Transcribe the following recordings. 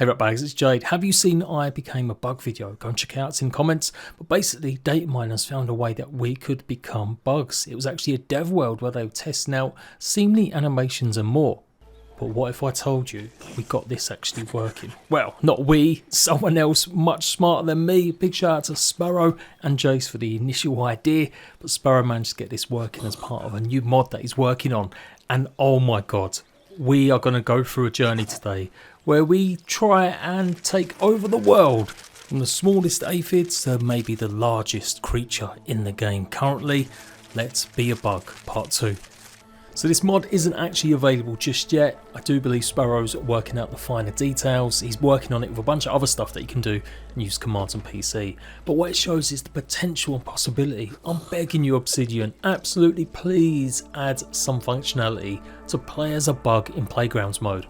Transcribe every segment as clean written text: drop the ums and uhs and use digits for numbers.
Hey right bags, it's Jade. Have you seen I Became a Bug video? Go and check it out, it's in comments. But basically, data miners found a way that we could become bugs. It was actually a dev world where they were testing out seemly animations and more. But what if I told you we got this actually working? Well, not we, someone else much smarter than me. Big shout out to Sparrow and Jace for the initial idea. But Sparrow managed to get this working as part of a new mod that he's working on. And oh my god, we are going to go through a journey today where we try and take over the world, from the smallest aphids to maybe the largest creature in the game currently. Let's be a bug, part 2. So this mod isn't actually available just yet. I do believe Sparrow's working out the finer details. He's working on it with a bunch of other stuff that you can do and use commands on PC. But what it shows is the potential and possibility. I'm begging you, Obsidian, absolutely please add some functionality to play as a bug in Playgrounds mode.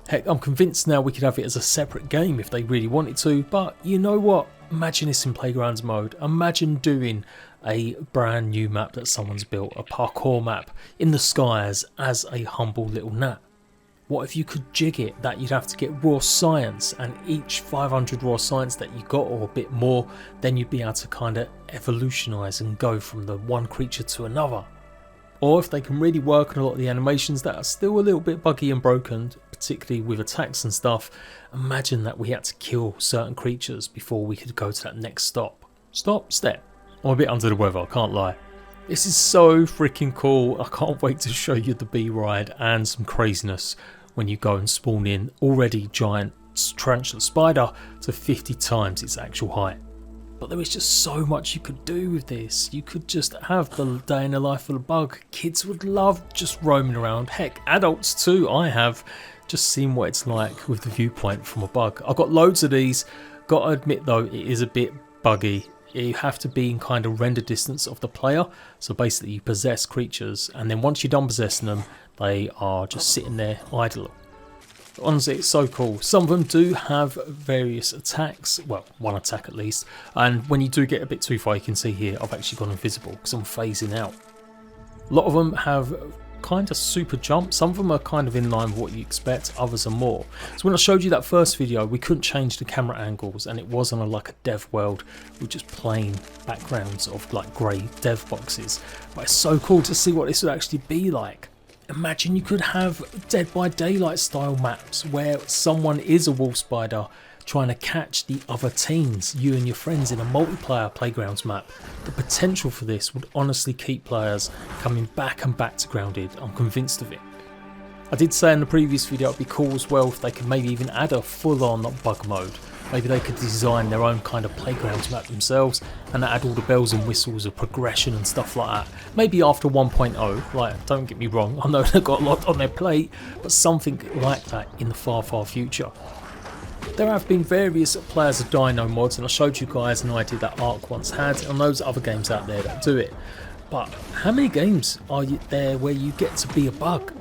Heck, I'm convinced now we could have it as a separate game if they really wanted to, but you know what? Imagine this in Playgrounds mode. Imagine doing a brand new map that someone's built, a parkour map in the skies as a humble little gnat. What if you could jig it that you'd have to get raw science, and each 500 raw science that you got or a bit more, then you'd be able to kind of evolutionise and go from the one creature to another. Or if they can really work on a lot of the animations that are still a little bit buggy and broken, particularly with attacks and stuff, imagine that we had to kill certain creatures before we could go to that next step. I'm a bit under the weather, I can't lie. This is so freaking cool. I can't wait to show you the bee ride and some craziness when you go and spawn in already giant tarantula spider to 50 times its actual height. But there is just so much you could do with this. You could just have the day in the life of a bug. Kids would love just roaming around. Heck, adults too. I have just seen what it's like with the viewpoint from a bug. I've got loads of these. Got to admit though, it is a bit buggy. You have to be in kind of render distance of the player. So basically you possess creatures, and then once you're done possessing them, they are just sitting there idle. Honestly, it's so cool. Some of them do have various attacks, well, one attack at least, and when you do get a bit too far, you can see here I've actually gone invisible because I'm phasing out. A lot of them have kind of super jump. Some of them are kind of in line with what you expect, others are more. So when I showed you that first video, we couldn't change the camera angles, and it was on like a dev world with just plain backgrounds of like grey dev boxes. But it's so cool to see what this would actually be like. Imagine you could have Dead by Daylight style maps where someone is a wolf spider trying to catch the other teens, you and your friends, in a multiplayer Playgrounds map. The potential for this would honestly keep players coming back and back to Grounded. I'm convinced of it. I did say in the previous video it'd be cool as well if they could maybe even add a full-on bug mode. Maybe they could design their own kind of Playgrounds map themselves and add all the bells and whistles of progression and stuff like that. Maybe after 1.0, like, don't get me wrong, I know they've got a lot on their plate, but something like that in the far future. There have been various players of Dino mods, and I showed you guys an idea that Ark once had, and those other games out there that do it. But how many games are there where you get to be a bug?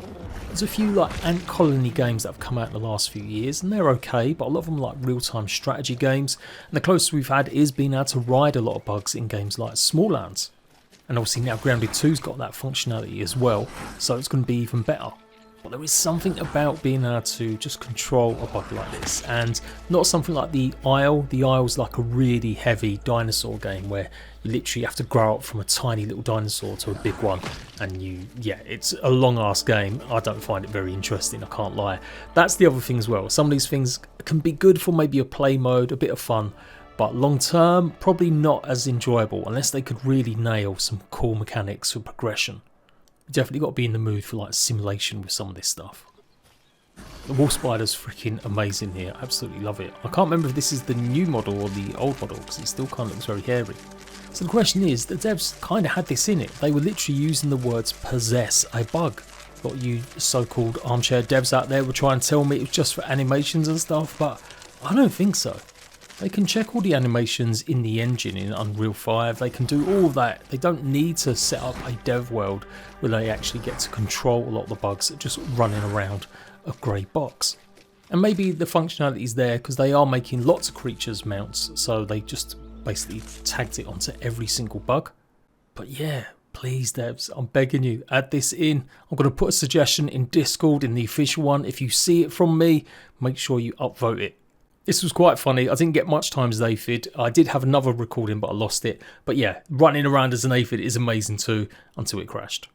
There's a few like ant colony games that have come out in the last few years, and they're okay, but a lot of them are like real-time strategy games, and the closest we've had is being able to ride a lot of bugs in games like Smalllands. And obviously now Grounded 2's got that functionality as well, so it's going to be even better. But there is something about being able to just control a bug like this, and not something like the Isle. The Isle's like a really heavy dinosaur game where you literally have to grow up from a tiny little dinosaur to a big one, and it's a long ass game. I don't find it very interesting, I can't lie. That's the other thing as well. Some of these things can be good for maybe a play mode, a bit of fun, but long term probably not as enjoyable unless they could really nail some cool mechanics for progression. Definitely got to be in the mood for like simulation with some of this stuff. The wolf spider's freaking amazing here. Absolutely love it. I can't remember if this is the new model or the old model because it still kind of looks very hairy. So the question is, the devs kind of had this in it. They were literally using the words possess a bug. A lot of you so-called armchair devs out there were trying to tell me it was just for animations and stuff, but I don't think so. They can check all the animations in the engine in Unreal 5, they can do all of that. They don't need to set up a dev world where they actually get to control a lot of the bugs that are just running around a grey box. And maybe the functionality is there because they are making lots of creatures mounts, so they just basically tagged it onto every single bug. But yeah, please devs, I'm begging you, add this in. I'm going to put a suggestion in Discord, in the official one. If you see it from me, make sure you upvote it. This was quite funny. I didn't get much time as an aphid. I did have another recording, but I lost it. But yeah, running around as an aphid is amazing too, until it crashed.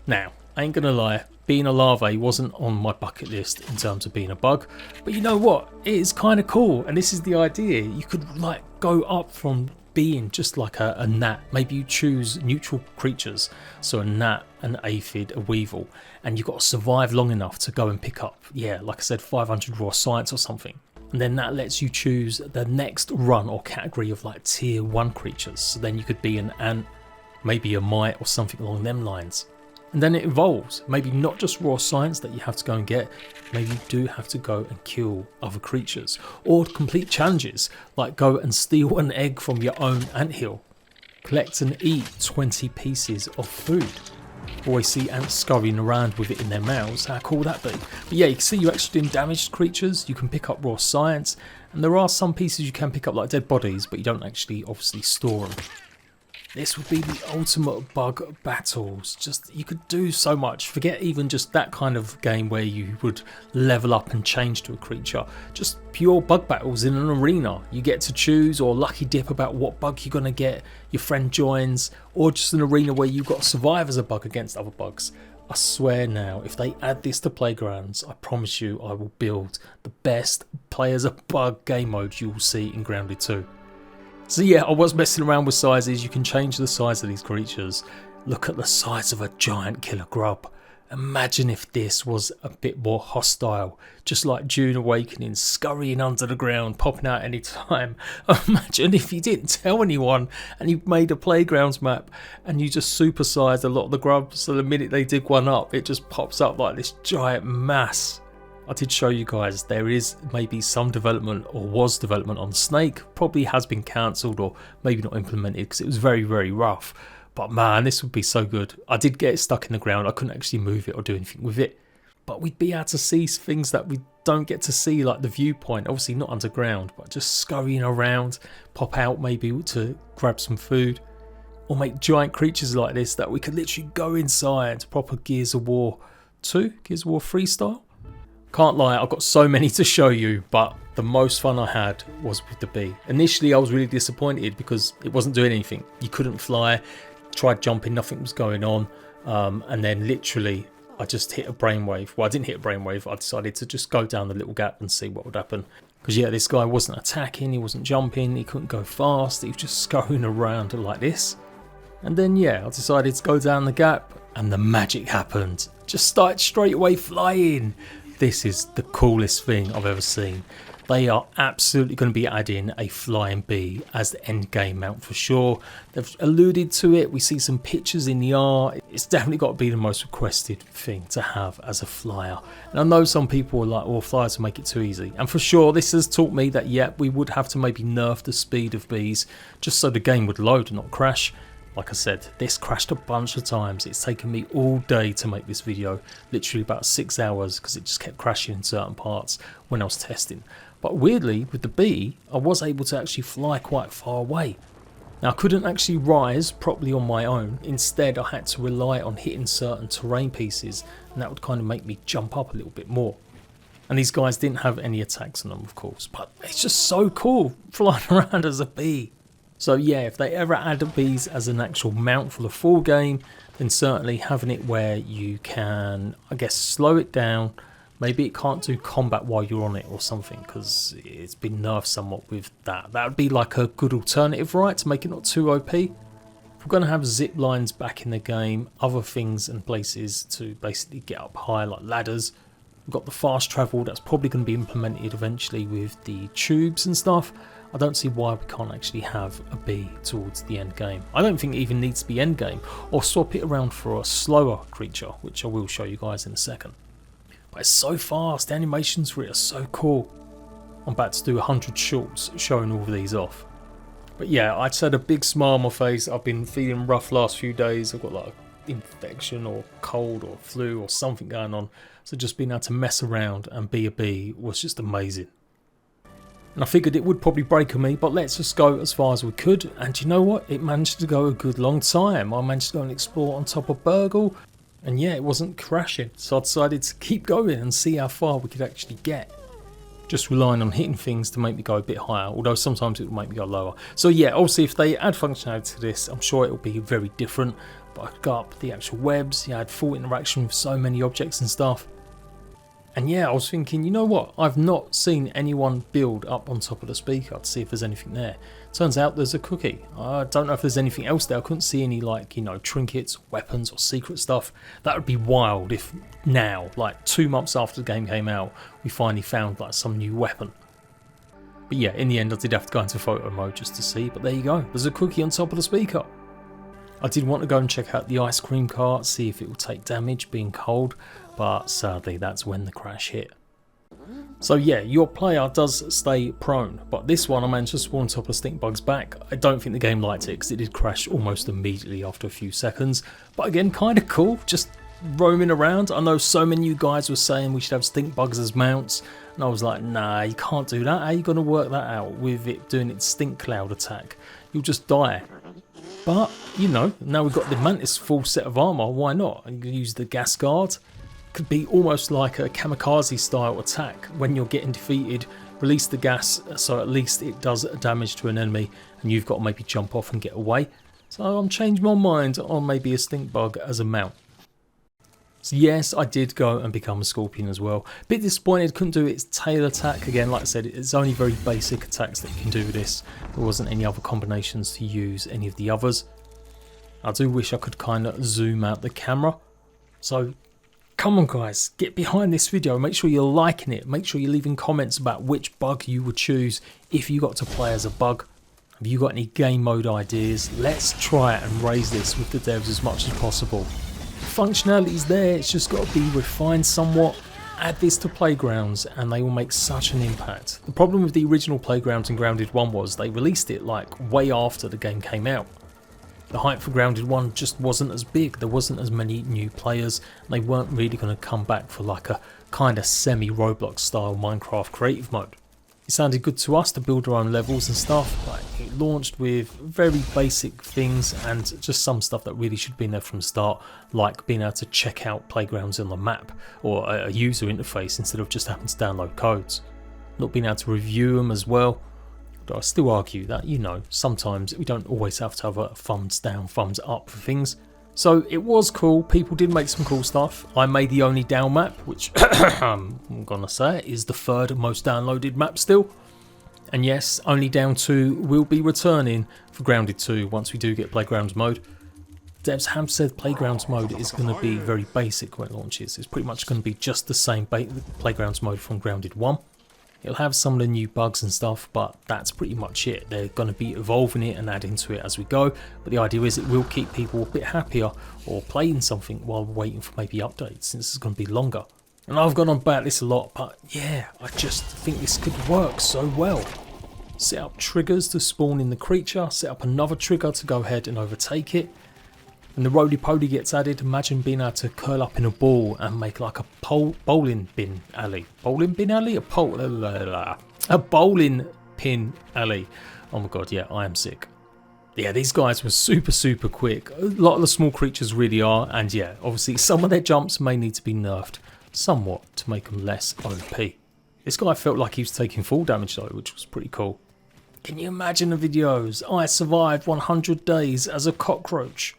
Now, I ain't gonna lie, being a larvae wasn't on my bucket list in terms of being a bug. But you know what? It is kind of cool, and this is the idea. You could like go up from being just like a gnat. Maybe you choose neutral creatures, so a gnat, an aphid, a weevil, and you've got to survive long enough to go and pick up, yeah, like I said, 500 raw science or something. And then that lets you choose the next run or category of like tier 1 creatures. So then you could be an ant, maybe a mite or something along them lines. And then it evolves, maybe not just raw science that you have to go and get, maybe you do have to go and kill other creatures, or complete challenges, like go and steal an egg from your own anthill, collect and eat 20 pieces of food. Always see ants scurrying around with it in their mouths, how cool would that be? But yeah, you can see you're actually doing damaged creatures, you can pick up raw science, and there are some pieces you can pick up like dead bodies, but you don't actually obviously store them. This would be the ultimate bug battles. Just, you could do so much. Forget even just that kind of game where you would level up and change to a creature. Just pure bug battles in an arena. You get to choose or lucky dip about what bug you're going to get. Your friend joins, or just an arena where you've got to survive as a bug against other bugs. I swear now, if they add this to Playgrounds, I promise you I will build the best play as a bug game mode you will see in Grounded 2. So yeah, I was messing around with sizes. You can change the size of these creatures. Look at the size of a giant killer grub. Imagine if this was a bit more hostile, just like Dune Awakening, scurrying under the ground, popping out any time. Imagine if you didn't tell anyone and you made a Playgrounds map and you just supersized a lot of the grubs, so the minute they dig one up, it just pops up like this giant mass. I did show you guys there is maybe some development, or was development, on Snake. Probably has been cancelled or maybe not implemented because it was very, very rough. But man, this would be so good. I did get it stuck in the ground. I couldn't actually move it or do anything with it. But we'd be able to see things that we don't get to see, like the viewpoint. Obviously not underground, but just scurrying around, pop out maybe to grab some food. Or make giant creatures like this that we could literally go inside. Proper Gears of War 2, Gears of War 3 style. Can't lie, I've got so many to show you, but the most fun I had was with the bee. Initially I was really disappointed because it wasn't doing anything. You couldn't fly, tried jumping, nothing was going on, and then literally I just hit a brainwave. Well, I didn't hit a brainwave, I decided to just go down the little gap and see what would happen. Because yeah, this guy wasn't attacking, he wasn't jumping, he couldn't go fast, he was just scurrying around like this. And then yeah, I decided to go down the gap and the magic happened. Just started straight away flying. This is the coolest thing I've ever seen. They are absolutely going to be adding a flying bee as the end game mount for sure. They've alluded to it. We see some pictures in the art. It's definitely got to be the most requested thing to have as a flyer. And I know some people are like, well, flyers will make it too easy. And for sure, this has taught me that, yeah, we would have to maybe nerf the speed of bees just so the game would load and not crash. Like I said, this crashed a bunch of times. It's taken me all day to make this video, literally about 6 hours, because it just kept crashing in certain parts when I was testing. But weirdly, with the bee, I was able to actually fly quite far away. Now I couldn't actually rise properly on my own. Instead, I had to rely on hitting certain terrain pieces, and that would kind of make me jump up a little bit more. And these guys didn't have any attacks on them, of course, but it's just so cool flying around as a bee. So yeah, if they ever add bees as an actual mount for the full game, then certainly having it where you can, I guess, slow it down. Maybe it can't do combat while you're on it or something, because it's been nerfed somewhat with that. That would be like a good alternative, right, to make it not too OP. If we're going to have zip lines back in the game, other things and places to basically get up high, like ladders. We've got the fast travel that's probably going to be implemented eventually with the tubes and stuff. I don't see why we can't actually have a bee towards the end game. I don't think it even needs to be end game, or swap it around for a slower creature, which I will show you guys in a second. But it's so fast, the animations for it are so cool. I'm about to do 100 shorts showing all of these off. But yeah, I just had a big smile on my face. I've been feeling rough last few days. I've got like infection or cold or flu or something going on. So just being able to mess around and be a bee was just amazing. And I figured it would probably break on me, but let's just go as far as we could. And you know what? It managed to go a good long time. I managed to go and explore on top of Burgle. And yeah, it wasn't crashing. So I decided to keep going and see how far we could actually get. just relying on hitting things to make me go a bit higher, although sometimes it will make me go lower. So yeah, obviously if they add functionality to this, I'm sure it will be very different. But I got up the actual webs, you had full interaction with so many objects and stuff. And yeah, I was thinking, you know what, I've not seen anyone build up on top of the speaker to see if there's anything there. Turns out there's a cookie. I don't know if there's anything else there. I couldn't see any, like, you know, trinkets, weapons or secret stuff. That would be wild if now, like 2 months after the game came out, we finally found like some new weapon. But yeah, in the end I did have to go into photo mode just to see, but there you go, there's a cookie on top of the speaker. I did want to go and check out the ice cream cart, see if it will take damage being cold, but sadly that's when the crash hit. So yeah, your player does stay prone, but this one I managed to spawn on top of stink bug's back. I don't think the game liked it because it did crash almost immediately after a few seconds, but again, kind of cool, just roaming around. I know so many of you guys were saying we should have stink bugs as mounts, and I was like, nah, you can't do that. How are you going to work that out with it doing its stink cloud attack? You'll just die. But, you know, now we've got the Mantis full set of armour, why not? You can use the gas guard. Could be almost like a kamikaze style attack. When you're getting defeated, release the gas so at least it does damage to an enemy and you've got to maybe jump off and get away. So I'm changing my mind on maybe a stink bug as a mount. So yes, I did go and become a scorpion as well. Bit disappointed, couldn't do its tail attack. Again, like I said, it's only very basic attacks that you can do with this. There wasn't any other combinations to use any of the others. I do wish I could kind of zoom out the camera. So come on guys, get behind this video. Make sure you're liking it. Make sure you're leaving comments about which bug you would choose if you got to play as a bug. Have you got any game mode ideas? Let's try it and raise this with the devs as much as possible. Functionality's there, it's just got to be refined somewhat. Add this to Playgrounds and they will make such an impact. The problem with the original Playgrounds and Grounded 1 was they released it like way after the game came out. The hype for Grounded 1 just wasn't as big, there wasn't as many new players, and they weren't really going to come back for like a kind of semi-Roblox style Minecraft creative mode. It sounded good to us to build our own levels and stuff, but it launched with very basic things and just some stuff that really should have been there from the start, like being able to check out playgrounds on the map or a user interface instead of just having to download codes. Not being able to review them as well. But I still argue that, you know, sometimes we don't always have to have a thumbs down, thumbs up for things. So it was cool, people did make some cool stuff. I made the only down map, which I'm gonna say is the 3rd most downloaded map still. And yes, Only Down 2 will be returning for Grounded 2 once we do get Playgrounds mode. Devs have said Playgrounds mode is going to be very basic when it launches. It's pretty much going to be just the same Playgrounds mode from Grounded 1. It'll have some of the new bugs and stuff, but that's pretty much it. They're going to be evolving it and adding to it as we go, but the idea is it will keep people a bit happier or playing something while waiting for maybe updates, since it's going to be longer. And I've gone on about this a lot, but yeah, I just think this could work so well. Set up triggers to spawn in the creature, set up another trigger to go ahead and overtake it. When the roly-poly gets added, imagine being able to curl up in a ball and make like a bowling bin alley. Bowling bin alley? A bowling pin alley. Oh my god, yeah, I am sick. Yeah, these guys were super quick. A lot of the small creatures really are, and yeah, obviously some of their jumps may need to be nerfed somewhat to make them less OP. This guy felt like he was taking full damage though, which was pretty cool. Can you imagine the videos? I survived 100 days as a cockroach.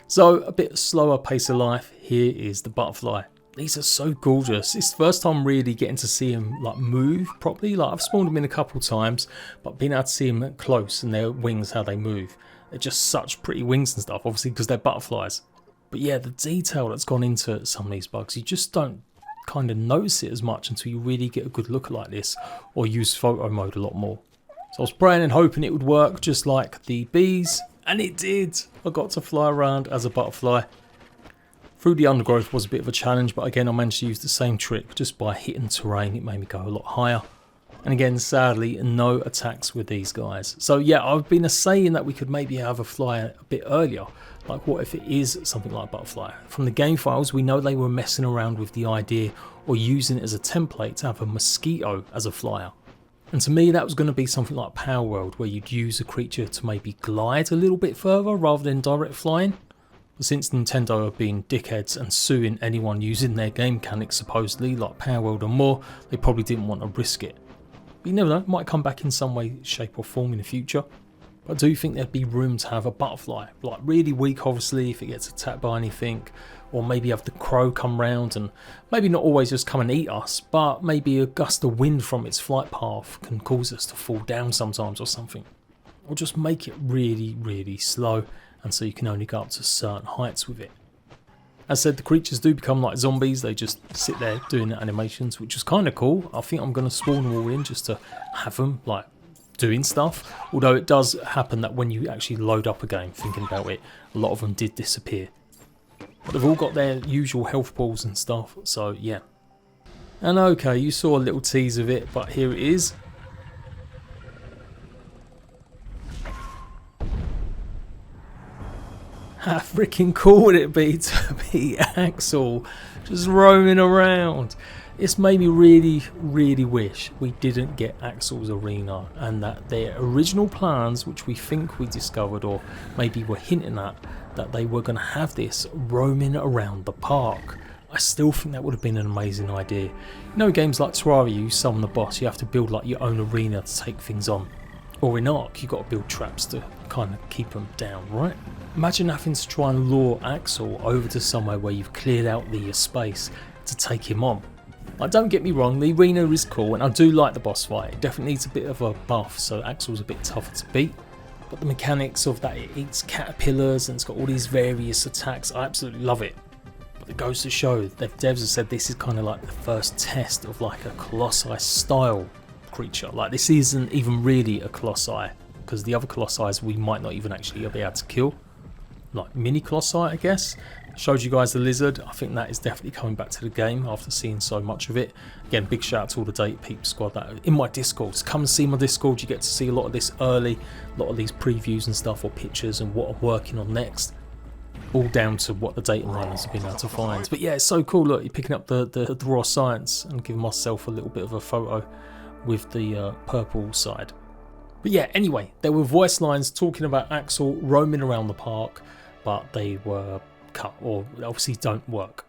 So, a bit slower pace of life, here is the butterfly. These are so gorgeous. It's the first time really getting to see them like move properly. Like I've spawned them in a couple times, but being able to see them close and their wings, how they move. They're just such pretty wings and stuff, obviously because they're butterflies. But yeah, the detail that's gone into some of these bugs, you just don't kind of notice it as much until you really get a good look like this or use photo mode a lot more. So I was praying and hoping it would work just like the bees. And it did! I got to fly around as a butterfly. Through the undergrowth was a bit of a challenge, but again I managed to use the same trick just by hitting terrain. It made me go a lot higher. And again, sadly, no attacks with these guys. So yeah, I've been saying that we could maybe have a fly a bit earlier. Like what if it is something like butterfly? From the game files, we know they were messing around with the idea or using it as a template to have a mosquito as a flyer. And to me that was going to be something like Power World, where you'd use a creature to maybe glide a little bit further rather than direct flying. But since Nintendo have been dickheads and suing anyone using their game mechanics supposedly, like Power World or more, they probably didn't want to risk it. But you never know, it might come back in some way, shape or form in the future. But I do think there'd be room to have a butterfly, like really weak obviously if it gets attacked by anything, or maybe have the crow come round and maybe not always just come and eat us, but maybe a gust of wind from its flight path can cause us to fall down sometimes or something. Or just make it really, really slow, and so you can only go up to certain heights with it. As said, the creatures do become like zombies, they just sit there doing the animations, which is kind of cool. I think I'm going to spawn them all in just to have them like doing stuff, although it does happen that when you actually load up a game, thinking about it, a lot of them did disappear. But they've all got their usual health balls and stuff, so yeah. And okay, you saw a little tease of it, but here it is. How freaking cool would it be to be Axel just roaming around? This made me really wish we didn't get Axel's arena, and that their original plans, which we think we discovered or maybe were hinting at, that they were going to have this roaming around the park. I still think that would have been an amazing idea. You know, games like Terraria, you summon the boss, you have to build like your own arena to take things on. Or in Ark, you've got to build traps to kind of keep them down, right? Imagine having to try and lure Axel over to somewhere where you've cleared out the space to take him on. Like, don't get me wrong, the arena is cool and I do like the boss fight. It definitely needs a bit of a buff, so Axel's a bit tougher to beat. But the mechanics of that, it eats caterpillars and it's got all these various attacks, I absolutely love it. But it goes to show, the devs have said this is kind of like the first test of like a Colossi style creature. Like, this isn't even really a Colossi, because the other Colossi we might not even actually be able to kill. Like mini Colossi, I guess. Showed you guys the lizard. I think that is definitely coming back to the game after seeing so much of it. Again, big shout out to all the Date Peep squad that are in my Discord. Come and see my Discord. You get to see a lot of this early, a lot of these previews and stuff, or pictures and what I'm working on next. All down to what the data miners have been able to find. But yeah, it's so cool. Look, you're picking up the raw science and giving myself a little bit of a photo with the purple side. But yeah, anyway, there were voice lines talking about Axel roaming around the park, but they were cut, or obviously don't work.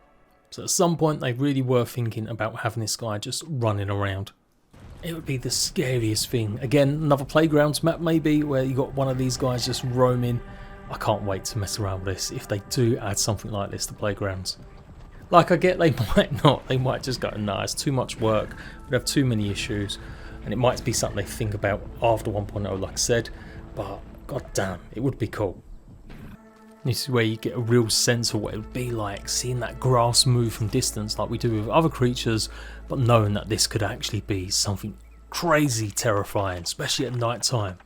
So at some point they really were thinking about having this guy just running around. It would be the scariest thing. Again, another Playgrounds map maybe, where you got one of these guys just roaming. I can't wait to mess around with this if they do add something like this to Playgrounds. Like, I get they might not, they might just go, nah, it's too much work, we'd have too many issues, and it might be something they think about after 1.0 like I said, but god damn, it would be cool. This is where you get a real sense of what it would be like, seeing that grass move from distance like we do with other creatures, but knowing that this could actually be something crazy terrifying, especially at night time.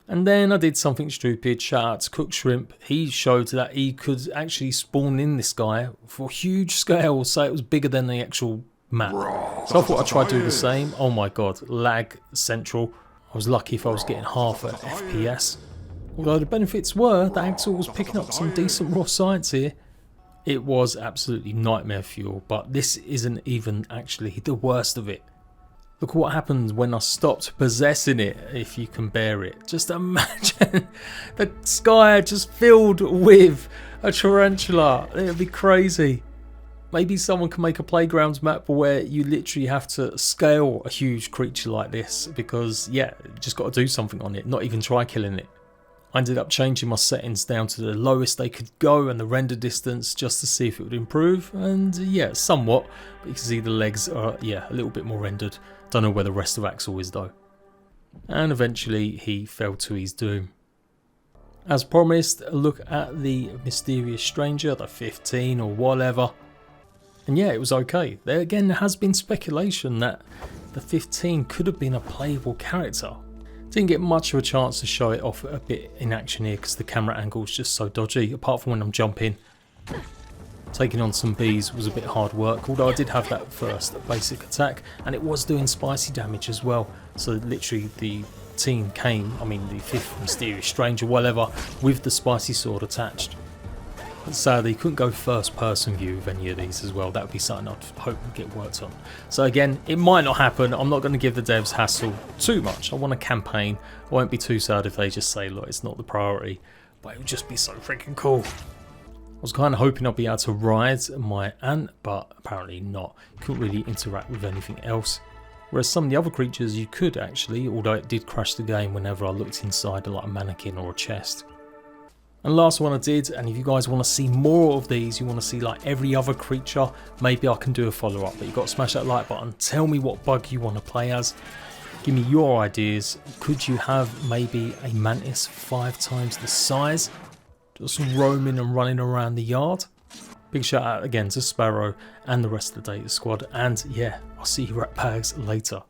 And then I did something stupid. Shout out to Cook Shrimp. He showed that he could actually spawn in this guy for huge scale, so it was bigger than the actual map. So I thought I'd try to do the same. Oh my god, lag central. I was lucky if I was getting half an FPS. Although the benefits were that Axel was picking up some decent raw science here. It was absolutely nightmare fuel, but this isn't even actually the worst of it. Look what happened when I stopped possessing it, if you can bear it. Just imagine the sky just filled with a tarantula. It would be crazy. Maybe someone can make a Playgrounds map where you literally have to scale a huge creature like this, because yeah, you just got to do something on it, not even try killing it. I ended up changing my settings down to the lowest they could go and the render distance just to see if it would improve, and yeah, somewhat, but you can see the legs are, yeah, a little bit more rendered. Don't know where the rest of Axel is though. And eventually he fell to his doom. As promised, a look at the mysterious stranger, the 15 or whatever. And yeah, it was okay. There again has been speculation that the 15 could have been a playable character. Didn't get much of a chance to show it off a bit in action here because the camera angle is just so dodgy, apart from when I'm jumping. Taking on some bees was a bit hard work, although I did have that first basic attack, and it was doing spicy damage as well. So literally the team came, I mean the 5th mysterious stranger, whatever, with the spicy sword attached. But sadly, couldn't go first person view with any of these as well. That would be something I'd hope would get worked on. So again, it might not happen. I'm not going to give the devs hassle too much. I want a campaign. I won't be too sad if they just say, look, it's not the priority. But it would just be so freaking cool. I was kind of hoping I'd be able to ride my ant, but apparently not. You couldn't really interact with anything else. Whereas some of the other creatures you could actually, although it did crash the game whenever I looked inside like a mannequin or a chest. And last one I did, and if you guys want to see more of these, you want to see like every other creature, maybe I can do a follow up, but you've got to smash that like button. Tell me what bug you want to play as. Give me your ideas. Could you have maybe a mantis 5 times the size? Just roaming and running around the yard? Big shout out again to Sparrow and the rest of the Data Squad, and yeah, I'll see you rat bags later.